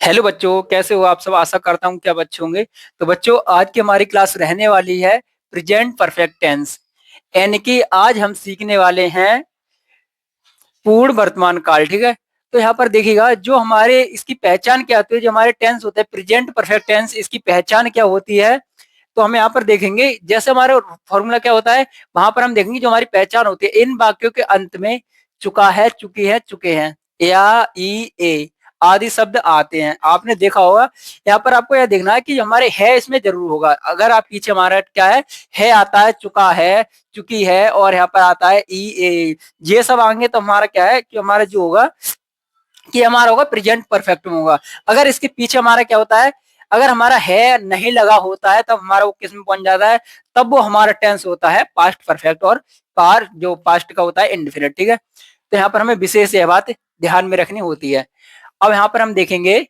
Hello बच्चों, कैसे हो आप सब। आशा करता हूँ क्या बच्चे होंगे। तो बच्चों, आज की हमारी क्लास रहने वाली है प्रेजेंट परफेक्ट टेंस। यानी कि आज हम सीखने वाले हैं पूर्ण वर्तमान काल। ठीक है। तो यहाँ पर देखिएगा, जो हमारे इसकी पहचान क्या होती है, जो हमारे टेंस होते हैं प्रेजेंट परफेक्ट टेंस, इसकी पहचान क्या होती है। तो हम यहाँ पर देखेंगे, जैसे हमारा फॉर्मूला क्या होता है, वहां पर हम देखेंगे जो हमारी पहचान होती है इन वाक्यों के अंत में चुका है, चुकी है, चुके हैं या ई ए आदि शब्द आते हैं। आपने देखा होगा, यहाँ पर आपको यह देखना है कि हमारे है इसमें जरूर होगा। अगर आप पीछे हमारा क्या है आता है, चुका है, चुकी है, और यहाँ पर आता है ई ए, ये सब आएंगे तो हमारा क्या है कि हमारा जो होगा कि हमारा होगा प्रेजेंट परफेक्ट में होगा। अगर इसके पीछे हमारा क्या होता है, अगर हमारा है नहीं लगा होता है तब हमारा वो किस में पहुंच जाता है, तब वो हमारा टेंस होता है पास्ट परफेक्ट, और पार जो पास्ट का होता है इंडेफिनिट। ठीक है। तो यहाँ पर हमें विशेष यह बात ध्यान में रखनी होती है। अब यहाँ पर हम देखेंगे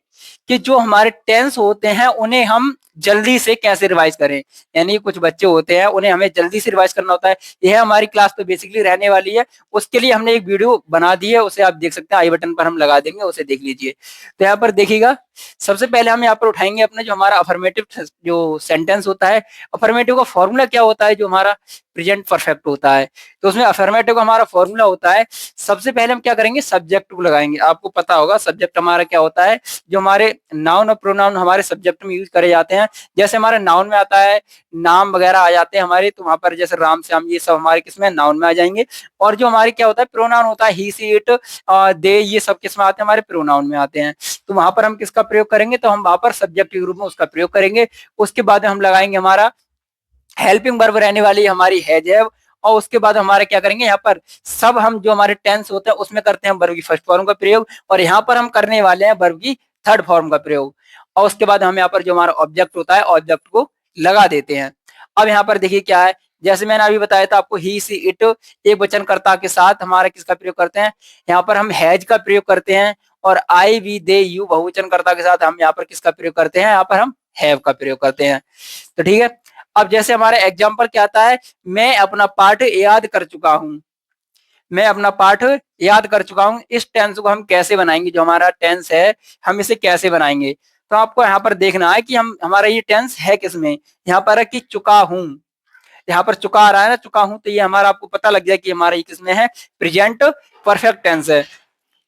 कि जो हमारे टेंस होते हैं उन्हें हम जल्दी से कैसे रिवाइज करें। यानी कुछ बच्चे होते हैं, उन्हें हमें जल्दी से रिवाइज करना होता है। यह हमारी क्लास तो बेसिकली रहने वाली है। उसके लिए हमने एक वीडियो बना दी है, उसे आप देख सकते हैं, आई बटन पर हम लगा देंगे, उसे देख लीजिए। तो यहाँ पर देखिएगा, सबसे पहले हम यहाँ पर उठाएंगे अपने जो हमारा अफर्मेटिव जो सेंटेंस होता है। अफर्मेटिव का फॉर्मूला क्या होता है, जो हमारा प्रेजेंट परफेक्ट होता है। तो उसमें अफर्मेटिव का हमारा फॉर्मूला होता है, सबसे पहले हम क्या करेंगे, सब्जेक्ट को लगाएंगे। आपको पता होगा सब्जेक्ट हमारा क्या होता है, जो हमारे नाउन और प्रोनाउन हमारे सब्जेक्ट में यूज करे जाते हैं। जैसे हमारे नाउन में आता है, नाम वगैरह आ जाते हैं हमारे, तो वहां पर जैसे राम श्याम, ये सब हमारे किसमें नाउन में आ जाएंगे। और जो हमारे क्या होता है प्रोनाउन होता है, ही सी इट दे, ये सब किसमें आते हैं, हमारे प्रोनाउन में आते हैं। तो वहां पर हम किसका प्रयोग करेंगे, तो हम वहां पर सब्जेक्ट के रूप में उसका प्रयोग करेंगे। उसके बाद हम लगाएंगे हमारा हेल्पिंग वर्ब रहने वाली हमारी हैज हैव। और उसके बाद हमारे क्या करेंगे, यहाँ पर सब हम जो हमारे टेंस होते हैं उसमें करते हैं वर्ब की फर्स्ट फॉर्म का प्रयोग, और यहाँ पर हम करने वाले हैं वर्ब की थर्ड फॉर्म का प्रयोग। और उसके बाद हम यहाँ पर जो हमारा ऑब्जेक्ट होता है, ऑब्जेक्ट को लगा देते हैं। अब यहाँ पर देखिए क्या है, जैसे मैंने अभी बताया था आपको, ही सी इट एक वचनकर्ता के साथ हमारा किसका प्रयोग करते हैं, यहाँ पर हम हैज का प्रयोग करते हैं। और आई वी दे यू बहुवचनकर्ता के साथ हम यहाँ पर किसका प्रयोग करते हैं, यहाँ पर हम हैव का प्रयोग करते हैं। तो ठीक है। अब जैसे हमारा एग्जाम्पल क्या आता है, मैं अपना पाठ याद कर चुका हूं। मैं अपना पाठ याद कर चुका हूं, इस टेंस को हम कैसे बनाएंगे, जो हमारा टेंस है हम इसे कैसे बनाएंगे। तो आपको यहाँ पर देखना है कि हम हमारा ये टेंस है किसमें। यहाँ पर है कि चुका हूं, यहाँ पर चुका आ रहा है ना, चुका हूं, तो ये हमारा आपको पता लग जाए कि हमारा ये किसमें है, प्रेजेंट परफेक्ट टेंस है।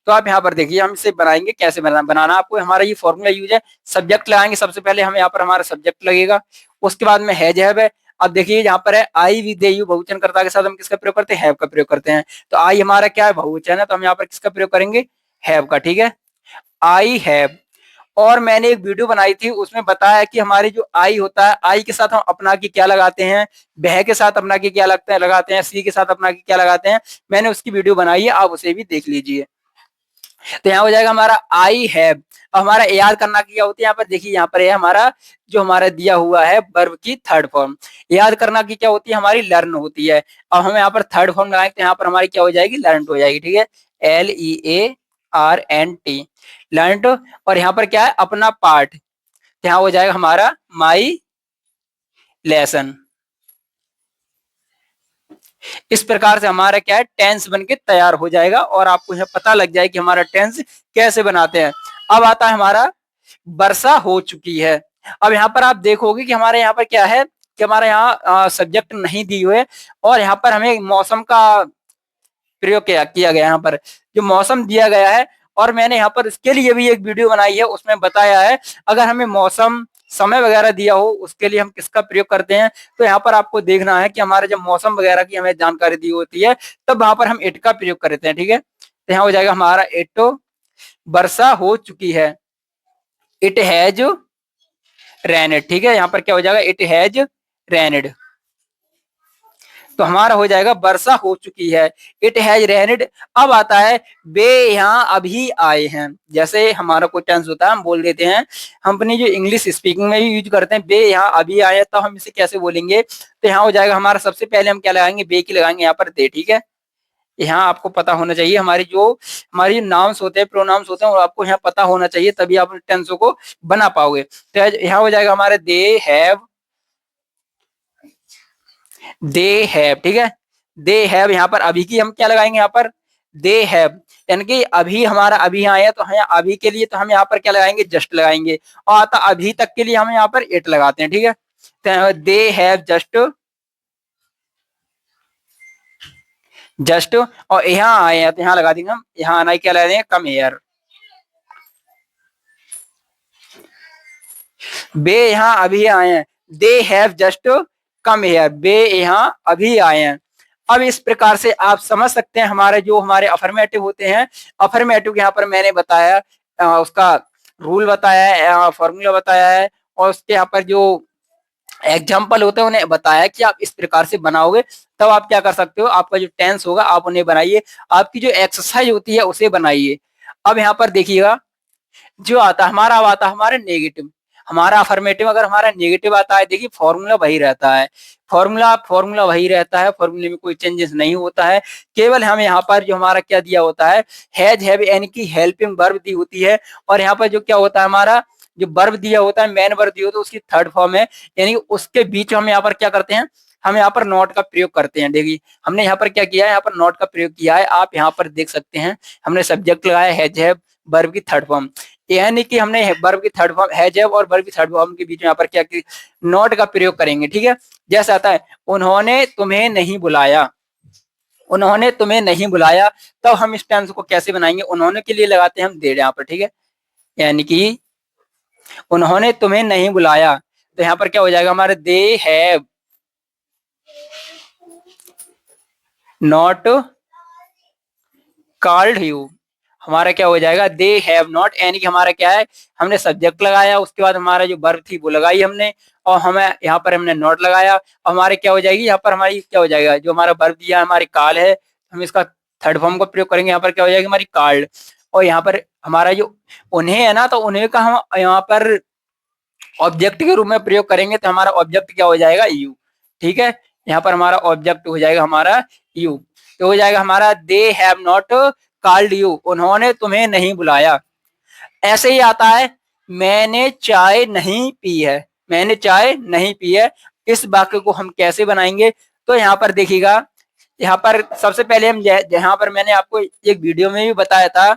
तो आप यहाँ पर देखिए, हम इसे बनाएंगे कैसे बनाना आपको हमारा ये फॉर्मूला यूज है। सब्जेक्ट लगाएंगे, सबसे पहले हम यहाँ पर हमारा सब्जेक्ट लगेगा। उसके बाद में है। अब देखिए यहाँ पर है आई वी दे यू बहुवचनकर्ता के साथ हम किसका प्रयोग करते हैं, हैव का प्रयोग करते हैं। तो आई हमारा क्या है, बहुवचन है, तो हम यहाँ पर किसका प्रयोग करेंगे, हैव का। ठीक है। I have. और मैंने एक वीडियो बनाई थी, उसमें बताया कि हमारी जो आई होता है, आई के साथ हम अपना की क्या लगाते हैं, बह के साथ अपना की क्या लगता है लगाते हैं, सी के साथ अपना की क्या लगाते हैं। मैंने उसकी वीडियो बनाई है, आप उसे भी देख लीजिए। तो यहाँ हो जाएगा हमारा आई हैव। हमारा याद करना की क्या होती है, यहाँ पर देखिए, यहाँ पर है हमारा जो हमारा दिया हुआ है वर्ब की थर्ड फॉर्म। याद करना की क्या होती है, हमारी लर्न होती है। अब हमें यहाँ पर थर्ड फॉर्म लगाएंगे, तो यहाँ पर हमारी क्या हो जाएगी, लर्न हो जाएगी। ठीक है। LEARNT, learn. और यहाँ पर क्या है, अपना पार्ट, यहाँ हो जाएगा हमारा माई लेसन। इस प्रकार से हमारा क्या है, टेंस बन के तैयार हो जाएगा, और आपको यह पता लग जाए कि हमारा टेंस कैसे बनाते हैं। अब आता है हमारा वर्षा हो चुकी है। अब यहाँ पर आप देखोगे कि हमारे यहाँ पर क्या है, कि हमारे यहाँ सब्जेक्ट नहीं दी हुए, और यहाँ पर हमें मौसम का प्रयोग किया गया। यहाँ पर जो मौसम दिया गया है, और मैंने यहाँ पर इसके लिए भी एक वीडियो बनाई है, उसमें बताया है अगर हमें मौसम समय वगैरह दिया हो, उसके लिए हम किसका प्रयोग करते हैं। तो यहाँ पर आपको देखना है कि हमारे जब मौसम वगैरह की हमें जानकारी दी होती है, तब वहां पर हम इट का प्रयोग करते हैं। ठीक है। तो यहाँ हो जाएगा हमारा इट, वर्षा हो चुकी है, इट हैज रेनेड। ठीक है। यहाँ पर क्या हो जाएगा, इट हैज रेनेड। तो हमारा हो जाएगा वर्षा हो चुकी है, इट हैज रेनेड। अब आता है वे यहाँ अभी आए हैं। जैसे हमारा कोई टेंस होता है, हम बोल देते हैं, हम अपनी जो इंग्लिश स्पीकिंग में यूज करते हैं, वे यहाँ अभी आए हैं, तो हम इसे कैसे बोलेंगे। तो यहाँ हो जाएगा हमारा, सबसे पहले हम क्या लगाएंगे, वे की लगाएंगे यहाँ पर दे। ठीक है। यहाँ आपको पता होना चाहिए, हमारी नाउन्स होते हैं, प्रोनाउंस होते हैं, और आपको यहाँ पता होना चाहिए, तभी आप टेंसों को बना पाओगे। तो यहाँ हो जाएगा हमारे दे हैव। ठीक है। दे हैव, यहाँ पर अभी की हम क्या लगाएंगे, यहाँ पर दे हैव, यानी कि अभी हमारा अभी आया तो है अभी के लिए तो हम यहाँ पर क्या लगाएंगे, जस्ट लगाएंगे, और आता अभी तक के लिए हम यहाँ पर इट लगाते हैं, ठीक है। तो दे हैव जस्ट और यहाँ आए हैं तो यहाँ लगा देंगे हम, यहाँ आना क्या लगा देंगे, कम हेयर। बे यहाँ अभी आए हैं, they have just come here, बे यहाँ अभी आए हैं। अब इस प्रकार से आप समझ सकते हैं हमारे जो हमारे अफर्मेटिव होते हैं, अफर्मेटिव यहाँ पर मैंने बताया, उसका रूल बताया है, फॉर्मूला बताया है, और उसके यहाँ पर जो एग्जाम्पल होते हैं उन्हें बताया कि आप इस प्रकार से बनाओगे तब आप क्या कर सकते हो, आपका जो टेंस होगा आप उन्हें बनाइए, आपकी जो एक्सरसाइज होती है उसे बनाइए। अब यहाँ पर देखिएगा जो आता है हमारा, अब आता है हमारा नेगेटिव, हमारा अफर्मेटिव अगर हमारा नेगेटिव आता है, देखिए फॉर्मूला वही रहता है, फॉर्मूला वही रहता है, फॉर्मूले में कोई चेंजेस नहीं होता है, केवल हम यहाँ पर जो हमारा क्या दिया होता है, हैज हैव यानी कि हेल्पिंग वर्ब दी होती है, और यहाँ पर जो क्या होता है हमारा जो वर्ब दिया होता है, मेन वर्ब दिया होता है उसकी थर्ड फॉर्म है, यानी उसके बीच हम यहाँ पर क्या करते हैं, हम यहाँ पर नॉट का प्रयोग करते हैं। देखिए हमने यहाँ पर क्या किया है, यहाँ पर नॉट का प्रयोग किया है, आप यहाँ पर देख सकते हैं हमने सब्जेक्ट लगाया हैज हैव वर्ब की थर्ड फॉर्म, यानी कि हमने वर्ब की थर्ड फॉर्म हैज हैव और वर्ब की थर्ड फॉर्म के बीच में यहाँ पर क्या नॉट का प्रयोग करेंगे, ठीक है। जैसे आता है उन्होंने तुम्हें नहीं बुलाया, उन्होंने तुम्हें नहीं बुलाया, तब हम इस टेंस को कैसे बनाएंगे, उन्होंने के लिए लगाते हैं हम दे यहाँ पर, ठीक है, यानी कि उन्होंने तुम्हें नहीं बुलाया, तो यहाँ पर क्या हो जाएगा हमारे, they have not called you, हमारा क्या हो जाएगा, दे हैव नॉट, यानी कि हमारा क्या है, हमने सब्जेक्ट लगाया, उसके बाद हमारा जो वर्ब थी वो लगाई हमने, और हमें यहाँ पर हमने नॉट लगाया, और हमारे क्या हो जाएगी, यहाँ पर हमारी क्या हो जाएगा, जो हमारा वर्ब दिया हमारी कॉल है, हम इसका थर्ड फॉर्म का प्रयोग करेंगे, यहाँ पर क्या हो जाएगी हमारी कॉल्ड, और यहाँ पर हमारा जो उन्हें है ना, तो उन्हें का हम यहाँ पर ऑब्जेक्ट के रूप में प्रयोग करेंगे, तो हमारा ऑब्जेक्ट क्या हो जाएगा, यू, ठीक है, यहाँ पर हमारा ऑब्जेक्ट हो जाएगा हमारा यू, तो हो जाएगा हमारा they have not called you, उन्होंने तुम्हें नहीं बुलाया। ऐसे ही आता है मैंने चाय नहीं पी है, मैंने चाय नहीं पी है, इस वाक्य को हम कैसे बनाएंगे, तो यहाँ पर देखिएगा, यहाँ पर सबसे पहले हम जहाँ पर मैंने आपको एक वीडियो में भी बताया था,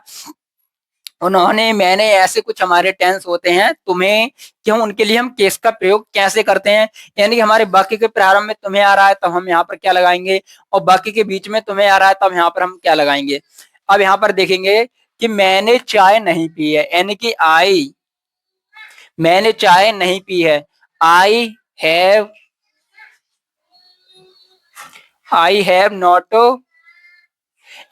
उन्होंने मैंने ऐसे कुछ हमारे टेंस होते हैं, तुम्हें क्यों, उनके लिए हम केस का प्रयोग कैसे करते हैं, यानी कि हमारे वाक्य के प्रारंभ में तुम्हें आ रहा है तब हम यहाँ पर क्या लगाएंगे, और वाक्य के बीच में तुम्हें आ रहा है तब यहाँ पर हम क्या लगाएंगे। अब यहाँ पर देखेंगे कि मैंने चाय नहीं पी है, यानी कि मैंने चाय नहीं पी है, आई हैव नॉट,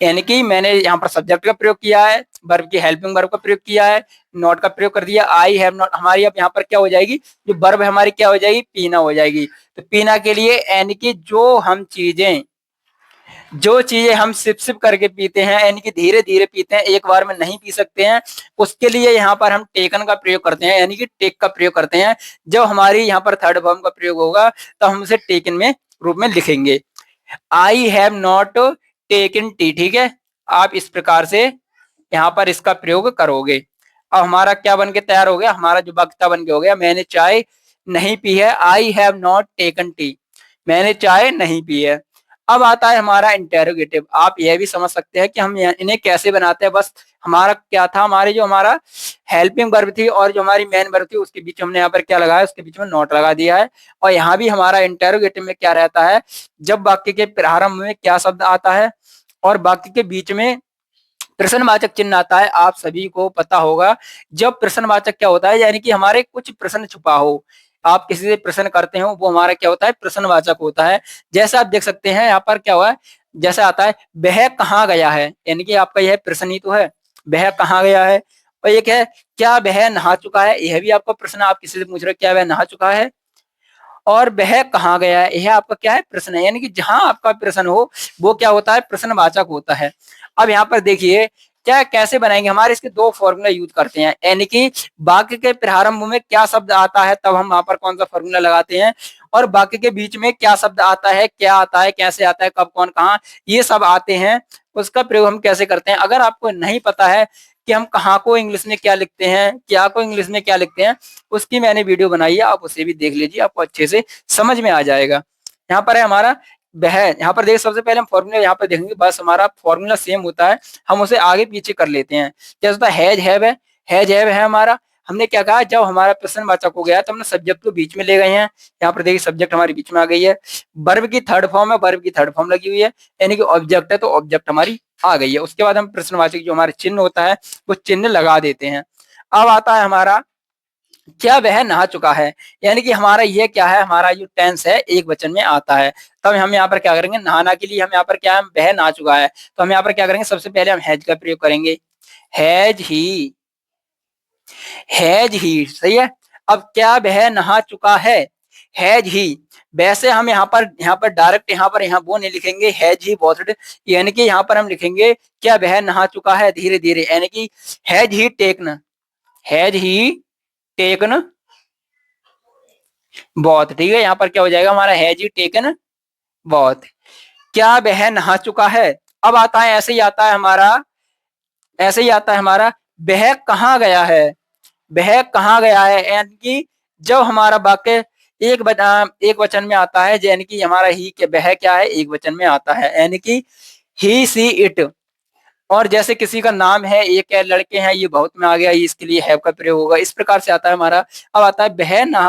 यानी कि मैंने यहाँ पर सब्जेक्ट का प्रयोग किया है, वर्ब की हेल्पिंग वर्ब का प्रयोग किया है, नॉट का प्रयोग कर दिया, आई हैव नॉट, हमारी अब यहाँ पर क्या हो जाएगी, जो वर्ब हमारी क्या हो जाएगी, पीना हो जाएगी। तो पीना के लिए यानी कि जो चीजें हम सिप सिप करके पीते हैं, यानी कि धीरे धीरे पीते हैं, एक बार में नहीं पी सकते हैं, उसके लिए यहाँ पर हम टेकन का प्रयोग करते हैं, यानी कि टेक का प्रयोग करते हैं। जब हमारी यहाँ पर थर्ड फॉर्म का प्रयोग होगा तो हम उसे टेकन में रूप में लिखेंगे, I have not taken T, ठीक है, आप इस प्रकार से यहाँ पर इसका प्रयोग करोगे। अब हमारा क्या बन के तैयार हो गया, हमारा जो वक्ता बन के हो गया, मैंने चाय नहीं पी है, I have not taken T, मैंने चाय नहीं पी है। अब आता है हमारा इंटेरोगेटिव, आप यह भी समझ सकते हैं कि हम इन्हें कैसे बनाते हैं, बस हमारा क्या था, हमारे जो हमारा हेल्पिंग वर्ब थी और जो हमारी मेन वर्ब थी उसके बीच हमने यहाँ पर क्या लगाया, उसके बीच में नॉट लगा दिया है। और यहाँ भी हमारा इंटेरोगेटिव में क्या रहता है, जब वाक्य के प्रारंभ में क्या शब्द आता है और वाक्य के बीच में प्रश्नवाचक चिन्ह आता है, आप सभी को पता होगा, जब प्रश्नवाचक क्या होता है, यानी कि हमारे कुछ प्रश्न छुपा हो, आप किसी से प्रश्न करते हो, वो हमारा क्या होता है, प्रश्नवाचक होता है। जैसा आप देख सकते हैं यहाँ पर क्या हुआ है, जैसा आता है वह कहाँ गया है, यानी कि आपका यह प्रश्न ही तो है, वह कहाँ गया है। और एक है क्या वह नहा चुका है, यह भी आपका प्रश्न, आप किसी से पूछ रहे हो क्या वह नहा चुका है। और वह कहाँ गया है, यह आपका क्या है, प्रश्न है, यानी कि जहां आपका प्रश्न हो वो क्या होता है, प्रश्नवाचक होता है। अब यहाँ पर देखिए क्या कैसे बनाएंगे, हमारे इसके दो फॉर्मूला यूज करते हैं, यानी कि वाक्य के प्रारंभ में क्या शब्द आता है तब हम वहां पर कौन सा फॉर्मूला लगाते हैं, और वाक्य के बीच में क्या शब्द आता है, क्या आता है, कैसे आता है, कब कौन कहाँ, ये सब आते हैं, उसका प्रयोग हम कैसे करते हैं। अगर आपको नहीं पता है कि हम कहाँ को इंग्लिश में क्या लिखते हैं, क्या को इंग्लिश में क्या लिखते हैं, उसकी मैंने वीडियो बनाई है, आप उसे भी देख लीजिए, आपको अच्छे से समझ में आ जाएगा। यहाँ पर है हमारा वह, यहाँ पर देखिए सबसे पहले हम फॉर्मूला यहाँ पर देखेंगे, बस हमारा फॉर्मूला सेम होता है, हम उसे आगे पीछे कर लेते हैं। जैसे होता है हैज हैव है हमारा, हमने क्या कहा, जब हमारा प्रश्नवाचक हो गया तो हमने सब्जेक्ट को बीच में ले गए हैं। यहाँ पर देखिए सब्जेक्ट हमारे बीच में आ गई है। वर्ब की थर्ड फॉर्म है, वर्ब की थर्ड फॉर्म लगी हुई है, यानी कि ऑब्जेक्ट है तो ऑब्जेक्ट हमारी आ गई है। उसके बाद हम प्रश्नवाचक जो हमारे चिन्ह होता है वो चिन्ह लगा देते हैं। अब आता है हमारा, क्या वह नहा चुका है, यानी कि हमारा ये क्या है, हमारा जो टेंस है एक वचन में आता है। तब हम यहाँ पर क्या करेंगे, नहाना के लिए हम यहाँ पर क्या है, वह नहा चुका है, तो हम यहाँ पर क्या करेंगे, सबसे पहले हम हैज का प्रयोग करेंगे। हैज ही, हैज ही, सही है। अब क्या वह नहा चुका है, हैज ही। वैसे हम यहाँ पर डायरेक्ट यहाँ वो नहीं लिखेंगे हैज ही वॉशड, यानी कि यहाँ पर हम लिखेंगे क्या वह नहा चुका है, धीरे धीरे, यानी कि has he taken, has he taken बहुत, ठीक है। यहाँ पर क्या हो जाएगा हमारा, हैज ही टेकन बहुत। क्या वह नहा चुका है। अब आता है, ऐसे ही आता है हमारा, ऐसे ही आता है हमारा, वह कहाँ गया है, वह कहाँ गया है, यानी कि जब हमारा वाक्य एक वचन में आता है, यानी कि हमारा ही के वह क्या है, एक वचन में आता है, यानी कि ही सी इट। और जैसे किसी का नाम है, एक है, लड़के हैं, ये बहुत में आ गया, इसके लिए हैव का प्रयोग होगा, इस प्रकार से आता है हमारा। अब आता है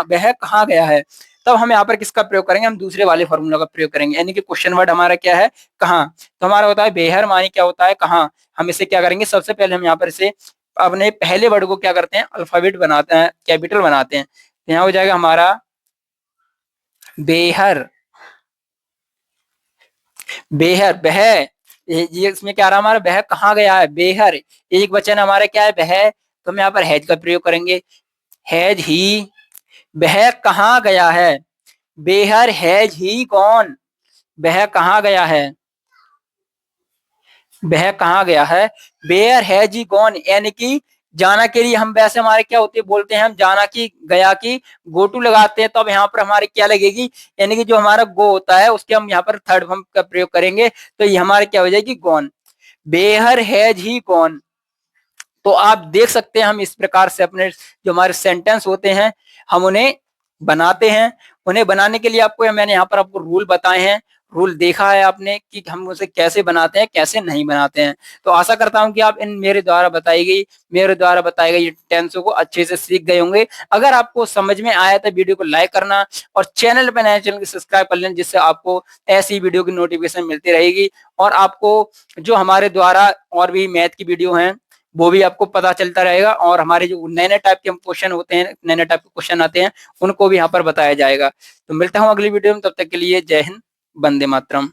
वह कहाँ गया है, तब हम यहाँ पर किसका प्रयोग करेंगे, हम दूसरे वाले फॉर्मूला का प्रयोग करेंगे, यानी कि क्वेश्चन वर्ड हमारा क्या है, कहाँ। तो हमारा होता है बेहर, मानी क्या होता है, कहाँ। हम इसे क्या करेंगे, सबसे पहले हम यहाँ पर इसे अपने पहले वर्ड को क्या करते हैं, अल्फाबेट बनाते हैं, कैपिटल बनाते हैं। तो यहाँ हो जाएगा हमारा बेहर, बेहर वह, ये इसमें क्या रहा हमारा, वह कहाँ गया है, बेहर, एक वचन हमारा क्या है, वह, तो हम यहाँ पर हैज का प्रयोग करेंगे। हैज ही, वह कहाँ गया है, बेहर हैज ही गॉन, वह कहाँ गया है, वह कहाँ गया है, वेयर हैज ही गॉन, यानी कि जाना के लिए हम वैसे हमारे क्या होते बोलते हैं, हम जाना की, गया की, गो टू लगाते हैं, तो अब यहाँ पर हमारे क्या लगेगी, यानी कि जो हमारा गो होता है उसके हम यहाँ पर थर्ड फॉर्म का प्रयोग करेंगे, तो ये हमारे क्या हो जाएगी, gone, where has he gone. तो आप देख सकते हैं हम इस प्रकार से अपने जो हमारे सेंटेंस होते हैं हम उन्हें बनाते हैं। उन्हें बनाने के लिए आपको, मैंने यहाँ पर आपको रूल बताए हैं, रूल देखा है आपने कि हम उसे कैसे बनाते हैं, कैसे नहीं बनाते हैं। तो आशा करता हूं कि आप इन मेरे द्वारा बताई गई टेंसों को अच्छे से सीख गए होंगे। अगर आपको समझ में आया तो वीडियो को लाइक करना, और चैनल पर नए चैनल को सब्सक्राइब कर लेना, जिससे आपको ऐसी वीडियो की नोटिफिकेशन मिलती रहेगी। और आपको जो हमारे द्वारा और भी मैथ की वीडियो हैं वो भी आपको पता चलता रहेगा, और हमारे जो नए नए टाइप के क्वेश्चन होते हैं, नए नए टाइप के क्वेश्चन आते हैं, उनको भी यहाँ पर बताया जाएगा। तो मिलता हूँ अगली वीडियो में, तब तक के लिए जय हिंद, वंदे मातरम।